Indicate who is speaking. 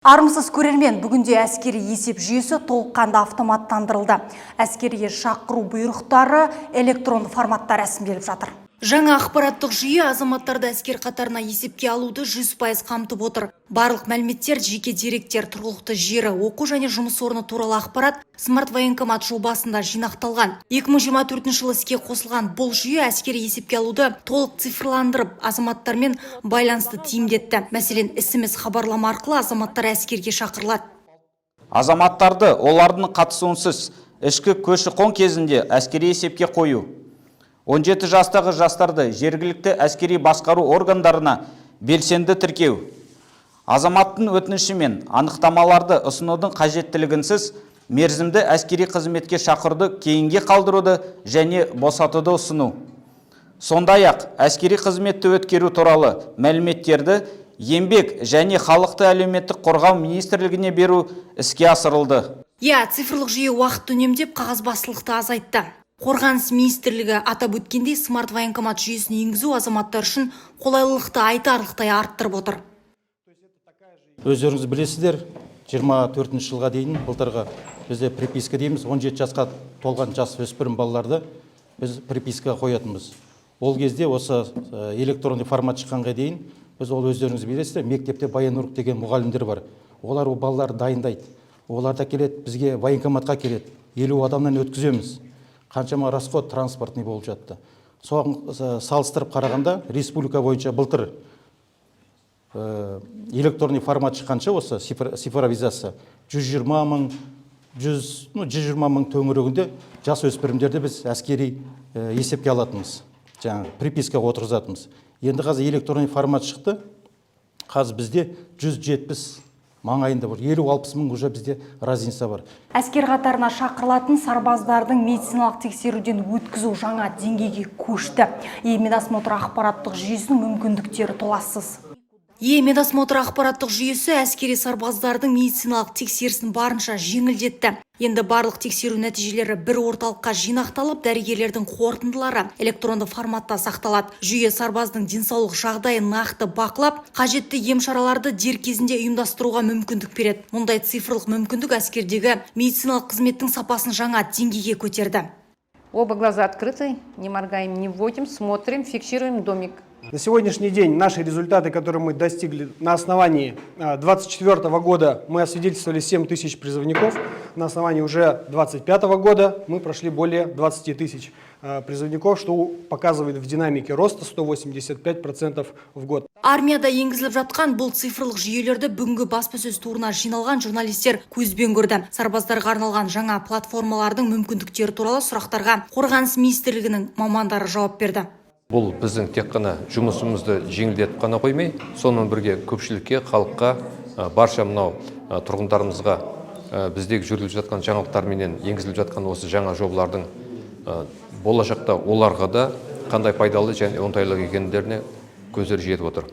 Speaker 1: Армысыз көрермен, бүгінде әскери есеп жүйесі толыққанды автоматтандырылды. Әскерге шақыру бұйрықтары электронды форматта рәсімделіп жатыр. Жаңа ақпараттық жүйе азаматтарды әскер қатарына есепке алуды 100% қамтып отыр. Барлық мәліметтер, жеке деректер, тұрғылықты жері, оқу және жұмыс орны туралы ақпарат Смарт военкомат жобасында жинақталған. 2024 жылы іске қосылған бұл жүйе әскери есепке алуды толық цифрландырып, азаматтармен байланысты тиімдетті. Мәселен, SMS хабарлама арқылы азаматтар әскерге шақырылады.
Speaker 2: Азаматтарды олардың қатысуынсыз ішкі көші-қон кезінде әскери есепке қою. 17 жастағы жастарды жергілікті әскери басқару органдарына белсенді тіркеу. Азаматтың өтініші мен анықтамаларды ұсынудың қажеттілігінсіз мерзімді әскери қызметке шақыруды кейінге қалдыруды және босатуды ұсыну. Сондай-ақ әскери қызметті өткеру туралы мәліметтерді еңбек және халықты әлеуметтік қорғау министрлігіне беру іске асырылды.
Speaker 1: Цифрлық жүйе уақыт үнемдеп, қағазбастылықты азайтты. Қорғаныс министрлігі атап өткендей, смарт военкомат жүйесін енгізу азаматтар үшін қолайлылықты айтарлықтай арттырып отыр.
Speaker 3: Өздеріңіз білесіздер, 24 жылға дейін былтырғы бізде приписка дейміз, 17 жасқа толған жас өспірім балаларды біз приписка қоятынбыз. Ол кезде осы электронды формат шыққанға дейін біз ол өздеріңіз білесіздер, мектепте баян-ұрық деген мұғалімдер бар. Олар ол балаларды дайындайды. Олар да келеді, бізге военкоматқа келеді. 50 адамнан өткіземіз. Қаншама расход транспортный болып жатты. Соған салыстырып қарағанда республика бойынша былтыр электронный формат шыққанша осы цифровизация 120 мың төңірегінде жас өспірімдерді біз әскери есепке алатынбыз. Жаңағы припискаға отырғызатынбыз. Енді қазір электронный формат шықты. Қазір бізде 170 маңайында бар. 50-60 мың уже бізде разница бар.
Speaker 1: Әскер қатарына шақырылатын сарбаздардың медициналық тексеруден өткізу жаңа деңгейге көшті. Медосмотр ақпараттық жүйесінің мүмкіндіктері толассыз. Медосмотр ақпараттық жүйесі әскери сарбаздардың медициналық тексерісін барынша жеңілдетті. Енді барлық тексеру нәтижелері бір орталыққа жинақталып, дәрігерлердің қорытындылары электронды форматта сақталады. Жүйе сарбаздың денсаулық жағдайын нақты бақылап, қажетті ем шараларды дер кезінде ұйымдастыруға мүмкіндік береді. Мұндай цифрлық мүмкіндік әскердегі медициналық қызметтің сапасын жаңа деңгейге көтерді.
Speaker 4: Оба глаза открыты, не моргаем, не вводим, смотрим, фиксируем домик.
Speaker 5: На сегодняшний день наши результаты, которые мы достигли на основании 2024 года, мы освидетельствовали 7 тысяч призывников. На основании уже 2025 года мы прошли более 20 тысяч призывников, что показывает в динамике роста 185% в год.
Speaker 1: Армияда енгізіліп жатқан бұл цифрлық жүйелерді бүгінгі баспасөз турына жиналған журналистер көзбен көрді. Сарбаздарға арналған жаңа платформалардың мүмкіндіктері туралы сұрақтарға қорғаныс министрлігінің мамандары жауап берді.
Speaker 6: Бұл біздің тек қана жұмысымызды жеңілдетіп қана қоймай, сонымен бірге көпшілікке, халыққа, барша мынау тұрғындарымызға біздегі жүргізіліп жатқан жаңалықтарменен енгізіліп жатқан осы жаңа жобалардың болашақта оларға да қандай пайдалы және оңтайлы екендеріне көздері жетіп отыр.